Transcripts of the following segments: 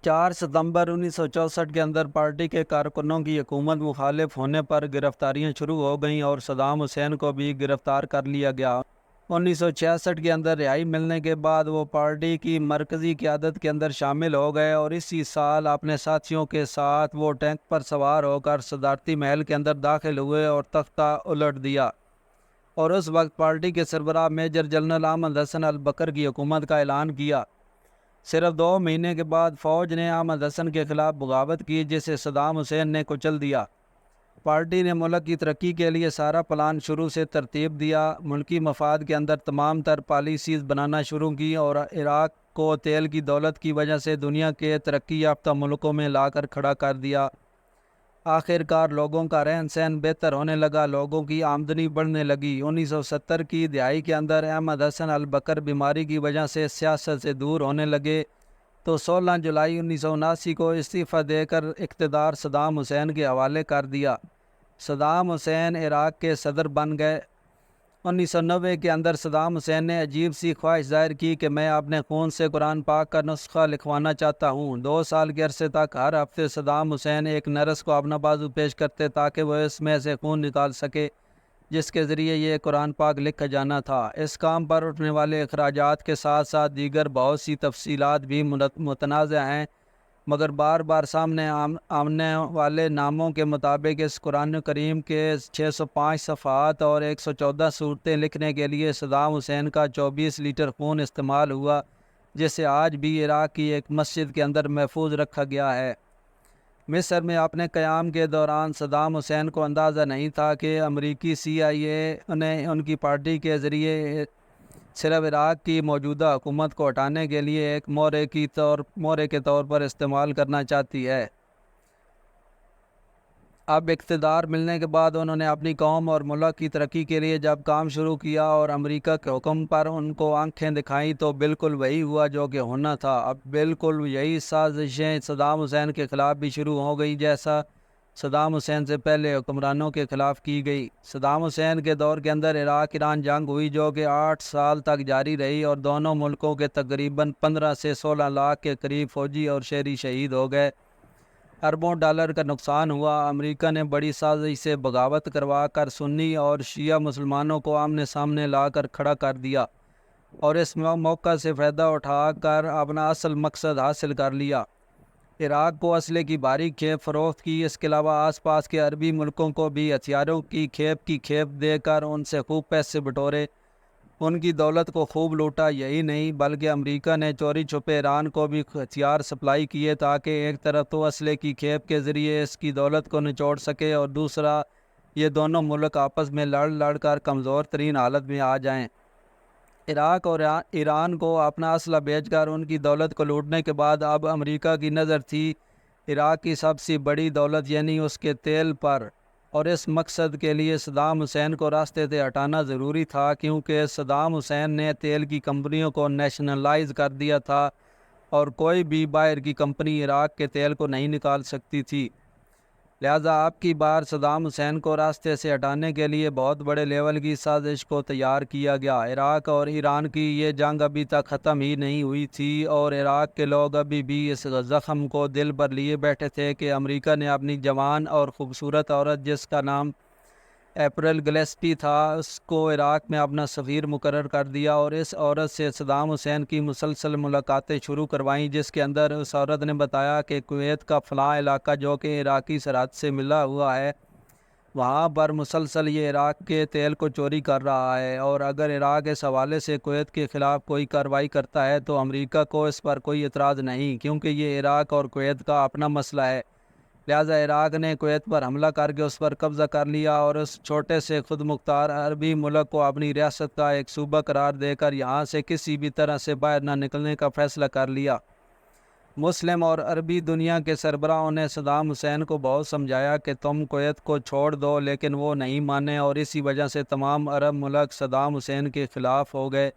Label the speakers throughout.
Speaker 1: 4 ستمبر 1964 کے another party کے کارکنوں کی حکومت مخالف ہونے پر گرفتاریاں شروع ہو گئیں اور صدام حسین کو بھی گرفتار کر لیا گیا۔ 1966 کے اندر رہائی ملنے کے بعد وہ پارٹی کی مرکزی قیادت کے اندر شامل ہو گئے اور اسی سال اپنے ساتھیوں کے ساتھ وہ ٹینک پر سوار ہو کر صدارتی محل کے اندر داخل ہوئے اور تختہ الٹ دیا، اور اس وقت پارٹی کے سربراہ میجر جنرل احمد حسن البکر کی حکومت کا اعلان کیا۔ صرف 2 مہینے کے بعد فوج نے احمد حسن کے خلاف بغاوت کی، جسے صدام حسین نے کچل دیا۔ پارٹی نے ملک کی ترقی کے لیے سارا پلان شروع سے ترتیب دیا، ملکی مفاد کے اندر تمام تر پالیسیز بنانا شروع کی اور عراق کو تیل کی دولت کی وجہ سے دنیا کے ترقی یافتہ ملکوں میں لا کر کھڑا کر دیا۔ آخر کار لوگوں کا رہن سہن بہتر ہونے لگا، لوگوں کی آمدنی بڑھنے لگی۔ 1970 کی دہائی کے اندر احمد حسن البکر بیماری کی وجہ سے سیاست سے دور ہونے لگے تو 16 جولائی 1979 کو استعفیٰ دے کر اقتدار صدام حسین کے حوالے کر دیا۔ صدام حسین عراق کے صدر بن گئے۔ 1990 کے اندر صدام حسین نے عجیب سی خواہش ظاہر کی کہ میں اپنے خون سے قرآن پاک کا نسخہ لکھوانا چاہتا ہوں۔ 2 سال کے عرصے تک ہر ہفتے صدام حسین ایک نرس کو اپنا بازو پیش کرتے تاکہ وہ اس میں سے خون نکال سکے جس کے ذریعے یہ قرآن پاک لکھا جانا تھا۔ اس کام پر اٹھنے والے اخراجات کے ساتھ ساتھ دیگر بہت سی تفصیلات بھی متنازع ہیں، مگر بار بار سامنے آنے والے ناموں کے مطابق اس قرآن کریم کے 605 صفحات اور 114 صورتیں لکھنے کے لیے صدام حسین کا 24 لیٹر خون استعمال ہوا، جسے آج بھی عراق کی ایک مسجد کے اندر محفوظ رکھا گیا ہے۔ مصر میں اپنے قیام کے دوران صدام حسین کو اندازہ نہیں تھا کہ امریکی CIA نے ان کی پارٹی کے ذریعے صرف عراق کی موجودہ حکومت کو ہٹانے کے لیے ایک مورے کے طور پر استعمال کرنا چاہتی ہے۔ اب اقتدار ملنے کے بعد انہوں نے اپنی قوم اور ملک کی ترقی کے لیے جب کام شروع کیا اور امریکہ کے حکم پر ان کو آنکھیں دکھائیں تو بالکل وہی ہوا جو کہ ہونا تھا۔ اب بالکل یہی سازشیں صدام حسین کے خلاف بھی شروع ہو گئی جیسا صدام حسین سے پہلے حکمرانوں کے خلاف کی گئی۔ صدام حسین کے دور کے اندر عراق ایران جنگ ہوئی جو کہ 8 سال تک جاری رہی اور دونوں ملکوں کے تقریباً 15 سے 16 لاکھ کے قریب فوجی اور شہری شہید ہو گئے۔ اربوں ڈالر کا نقصان ہوا۔ امریکہ نے بڑی سازش سے بغاوت کروا کر سنی اور شیعہ مسلمانوں کو آمنے سامنے لا کر کھڑا کر دیا اور اس موقع سے فائدہ اٹھا کر اپنا اصل مقصد حاصل کر لیا۔ عراق کو اسلحے کی بھاری کھیپ فروخت کی، اس کے علاوہ آس پاس کے عربی ملکوں کو بھی ہتھیاروں کی کھیپ دے کر ان سے خوب پیسے بٹورے، ان کی دولت کو خوب لوٹا۔ یہی نہیں بلکہ امریکہ نے چوری چھپے ایران کو بھی ہتھیار سپلائی کیے تاکہ ایک طرف تو اسلحے کی کھیپ کے ذریعے اس کی دولت کو نچوڑ سکے اور دوسرا یہ دونوں ملک آپس میں لڑ کر کمزور ترین حالت میں آ جائیں۔ عراق اور ایران کو اپنا اسلحہ بیچ کر ان کی دولت کو لوٹنے کے بعد اب امریکہ کی نظر تھی عراق کی سب سے بڑی دولت یعنی اس کے تیل پر، اور اس مقصد کے لیے صدام حسین کو راستے سے ہٹانا ضروری تھا کیونکہ صدام حسین نے تیل کی کمپنیوں کو نیشنلائز کر دیا تھا اور کوئی بھی باہر کی کمپنی عراق کے تیل کو نہیں نکال سکتی تھی۔ لہذا اب کی بار صدام حسین کو راستے سے ہٹانے کے لیے بہت بڑے لیول کی سازش کو تیار کیا گیا۔ عراق اور ایران کی یہ جنگ ابھی تک ختم ہی نہیں ہوئی تھی اور عراق کے لوگ ابھی بھی اس زخم کو دل پر لیے بیٹھے تھے کہ امریکہ نے اپنی جوان اور خوبصورت عورت جس کا نام اپریل گلیسٹی تھا اس کو عراق میں اپنا سفیر مقرر کر دیا اور اس عورت سے صدام حسین کی مسلسل ملاقاتیں شروع کروائیں، جس کے اندر اس عورت نے بتایا کہ کویت کا فلاں علاقہ جو کہ عراقی سرحد سے ملا ہوا ہے وہاں پر مسلسل یہ عراق کے تیل کو چوری کر رہا ہے، اور اگر عراق اس حوالے سے کویت کے خلاف کوئی کارروائی کرتا ہے تو امریکہ کو اس پر کوئی اعتراض نہیں کیونکہ یہ عراق اور کویت کا اپنا مسئلہ ہے۔ لہذا عراق نے کویت پر حملہ کر کے اس پر قبضہ کر لیا اور اس چھوٹے سے خود مختار عربی ملک کو اپنی ریاست کا ایک صوبہ قرار دے کر یہاں سے کسی بھی طرح سے باہر نہ نکلنے کا فیصلہ کر لیا۔ مسلم اور عربی دنیا کے سربراہوں نے صدام حسین کو بہت سمجھایا کہ تم کویت کو چھوڑ دو لیکن وہ نہیں مانے اور اسی وجہ سے تمام عرب ملک صدام حسین کے خلاف ہو گئے،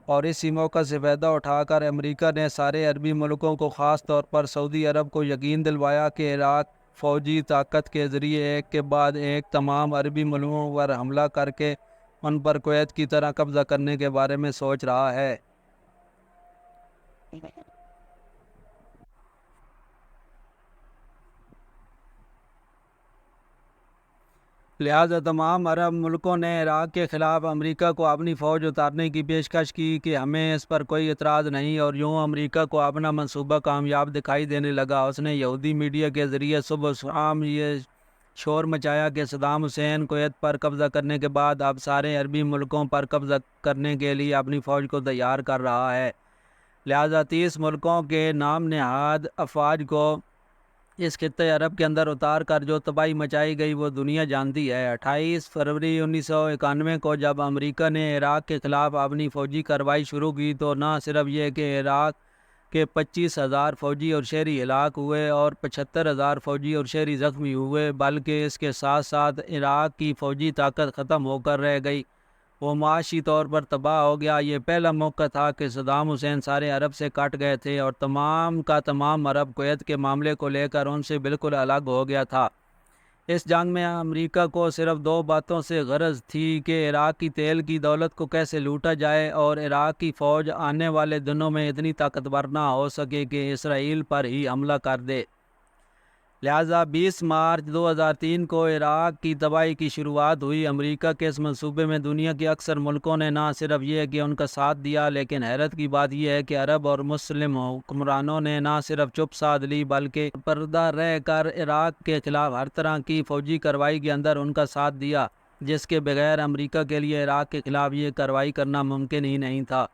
Speaker 1: اور اسی موقع سے فائدہ اٹھا کر امریکہ نے سارے عربی ملکوں کو خاص طور پر سعودی عرب کو یقین دلوایا کہ عراق فوجی طاقت کے ذریعے ایک کے بعد ایک تمام عربی ملکوں پر حملہ کر کے ان پر کویت کی طرح قبضہ کرنے کے بارے میں سوچ رہا ہے۔ لہٰذا تمام عرب ملکوں نے عراق کے خلاف امریکہ کو اپنی فوج اتارنے کی پیشکش کی کہ ہمیں اس پر کوئی اعتراض نہیں، اور یوں امریکہ کو اپنا منصوبہ کامیاب دکھائی دینے لگا۔ اس نے یہودی میڈیا کے ذریعے صبح شام یہ شور مچایا کہ صدام حسین کویت پر قبضہ کرنے کے بعد اب سارے عربی ملکوں پر قبضہ کرنے کے لیے اپنی فوج کو تیار کر رہا ہے۔ لہٰذا 30 ملکوں کے نام نہاد افواج کو اس خطۂ عرب کے اندر اتار کر جو تباہی مچائی گئی وہ دنیا جانتی ہے۔ 28 فروری 1991 کو جب امریکہ نے عراق کے خلاف اپنی فوجی کارروائی شروع کی تو نہ صرف یہ کہ عراق کے 25,000 فوجی اور شہری ہلاک ہوئے اور 75,000 فوجی اور شہری زخمی ہوئے، بلکہ اس کے ساتھ ساتھ عراق کی فوجی طاقت ختم ہو کر رہ گئی، وہ معاشی طور پر تباہ ہو گیا۔ یہ پہلا موقع تھا کہ صدام حسین سارے عرب سے کٹ گئے تھے اور تمام کا تمام عرب کویت کے معاملے کو لے کر ان سے بالکل الگ ہو گیا تھا۔ اس جنگ میں امریکہ کو صرف 2 باتوں سے غرض تھی کہ عراق کی تیل کی دولت کو کیسے لوٹا جائے اور عراق کی فوج آنے والے دنوں میں اتنی طاقتور نہ ہو سکے کہ اسرائیل پر ہی حملہ کر دے۔ لہٰذا 20 مارچ 2003 کو عراق کی تباہی کی شروعات ہوئی۔ امریکہ کے اس منصوبے میں دنیا کے اکثر ملکوں نے نہ صرف یہ کہ ان کا ساتھ دیا، لیکن حیرت کی بات یہ ہے کہ عرب اور مسلم حکمرانوں نے نہ صرف چپ سادھ لی بلکہ پردہ رہ کر عراق کے خلاف ہر طرح کی فوجی کارروائی کے اندر ان کا ساتھ دیا، جس کے بغیر امریکہ کے لیے عراق کے خلاف یہ کارروائی کرنا ممکن ہی نہیں تھا۔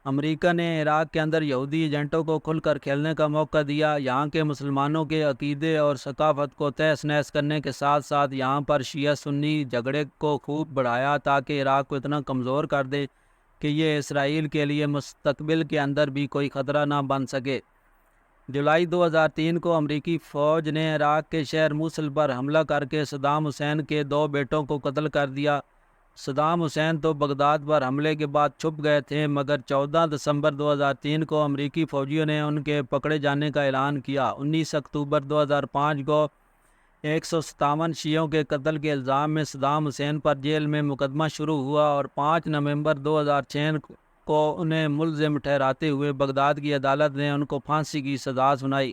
Speaker 1: امریکہ نے عراق کے اندر یہودی ایجنٹوں کو کھل کر کھیلنے کا موقع دیا، یہاں کے مسلمانوں کے عقیدے اور ثقافت کو تہس نہس کرنے کے ساتھ ساتھ یہاں پر شیعہ سنی جھگڑے کو خوب بڑھایا تاکہ عراق کو اتنا کمزور کر دے کہ یہ اسرائیل کے لیے مستقبل کے اندر بھی کوئی خطرہ نہ بن سکے۔ جولائی 2003 کو امریکی فوج نے عراق کے شہر موصل پر حملہ کر کے صدام حسین کے 2 بیٹوں کو قتل کر دیا۔ صدام حسین تو بغداد پر حملے کے بعد چھپ گئے تھے، مگر 14 دسمبر 2003 کو امریکی فوجیوں نے ان کے پکڑے جانے کا اعلان کیا۔ 19 اکتوبر 2005 کو 157 شیعوں کے قتل کے الزام میں صدام حسین پر جیل میں مقدمہ شروع ہوا اور 5 نومبر 2006 کو انہیں ملزم ٹھہراتے ہوئے بغداد کی عدالت نے ان کو پھانسی کی سزا سنائی۔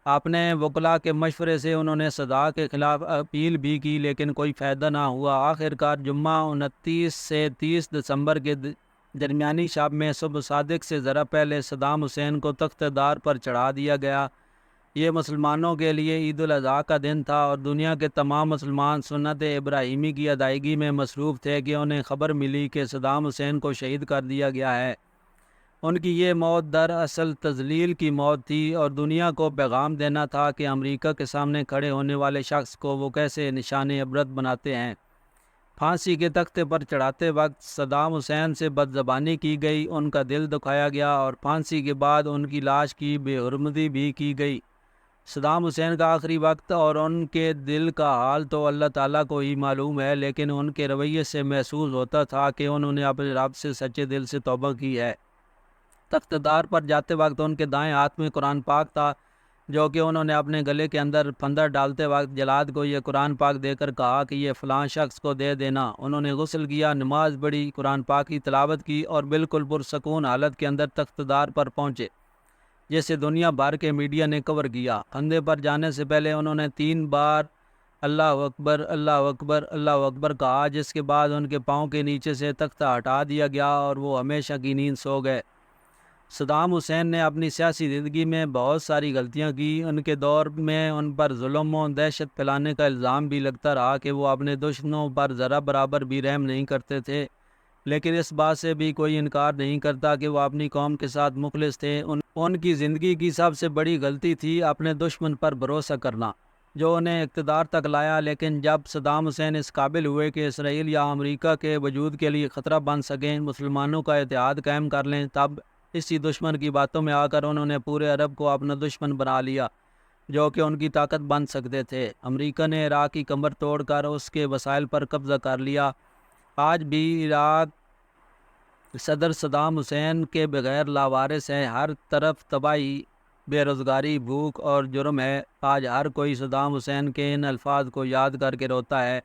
Speaker 1: اپنے وکلاء کے مشورے سے انہوں نے سزا کے خلاف اپیل بھی کی، لیکن کوئی فائدہ نہ ہوا۔ آخرکار جمعہ 29 سے 30 دسمبر کے درمیانی شب میں صبح صادق سے ذرا پہلے صدام حسین کو تخت دار پر چڑھا دیا گیا۔ یہ مسلمانوں کے لیے عید الاضحیٰ کا دن تھا اور دنیا کے تمام مسلمان سنت ابراہیمی کی ادائیگی میں مصروف تھے کہ انہیں خبر ملی کہ صدام حسین کو شہید کر دیا گیا ہے۔ ان کی یہ موت دراصل تذلیل کی موت تھی اور دنیا کو پیغام دینا تھا کہ امریکہ کے سامنے کھڑے ہونے والے شخص کو وہ کیسے نشان عبرت بناتے ہیں۔ پھانسی کے تختے پر چڑھاتے وقت صدام حسین سے بدزبانی کی گئی، ان کا دل دکھایا گیا اور پھانسی کے بعد ان کی لاش کی بے حرمتی بھی کی گئی۔ صدام حسین کا آخری وقت اور ان کے دل کا حال تو اللہ تعالیٰ کو ہی معلوم ہے، لیکن ان کے رویے سے محسوس ہوتا تھا کہ انہوں نے اپنے رب سے سچے دل سے توبہ کی ہے۔ تخت دار پر جاتے وقت ان کے دائیں ہاتھ میں قرآن پاک تھا، جو کہ انہوں نے اپنے گلے کے اندر پھندر ڈالتے وقت جلاد کو یہ قرآن پاک دے کر کہا کہ یہ فلاں شخص کو دے دینا۔ انہوں نے غسل کیا، نماز پڑھی، قرآن پاک کی تلاوت کی اور بالکل پرسکون حالت کے اندر تخت دار پر پہنچے، جسے دنیا بھر کے میڈیا نے کور کیا۔ پھندے پر جانے سے پہلے انہوں نے 3 بار اللہ اکبر اللہ اکبر اللہ اکبر کہا، جس کے بعد ان کے پاؤں کے نیچے سے تختہ ہٹا دیا گیا اور وہ ہمیشہ کی نیند سو گئے۔ صدام حسین نے اپنی سیاسی زندگی میں بہت ساری غلطیاں کی۔ ان کے دور میں ان پر ظلم و دہشت پھیلانے کا الزام بھی لگتا رہا کہ وہ اپنے دشمنوں پر ذرا برابر بھی رحم نہیں کرتے تھے، لیکن اس بات سے بھی کوئی انکار نہیں کرتا کہ وہ اپنی قوم کے ساتھ مخلص تھے۔ ان کی زندگی کی سب سے بڑی غلطی تھی اپنے دشمن پر بھروسہ کرنا، جو انہیں اقتدار تک لایا، لیکن جب صدام حسین اس قابل ہوئے کہ اسرائیل یا امریکہ کے وجود کے لیے خطرہ بن سکیں، مسلمانوں کا اتحاد قائم کر لیں، تب اسی دشمن کی باتوں میں آ کر انہوں نے پورے عرب کو اپنا دشمن بنا لیا، جو کہ ان کی طاقت بن سکتے تھے۔ امریکہ نے عراق کی کمر توڑ کر اس کے وسائل پر قبضہ کر لیا۔ آج بھی عراق صدر صدام حسین کے بغیر لاوارث ہے، ہر طرف تباہی، بے روزگاری، بھوک اور جرم ہے۔ آج ہر کوئی صدام حسین کے ان الفاظ کو یاد کر کے روتا ہے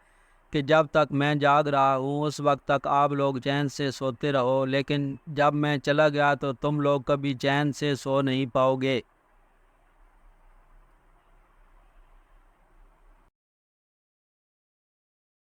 Speaker 1: کہ جب تک میں جاگ رہا ہوں اس وقت تک آپ لوگ چین سے سوتے رہو، لیکن جب میں چلا گیا تو تم لوگ کبھی چین سے سو نہیں پاؤ گے۔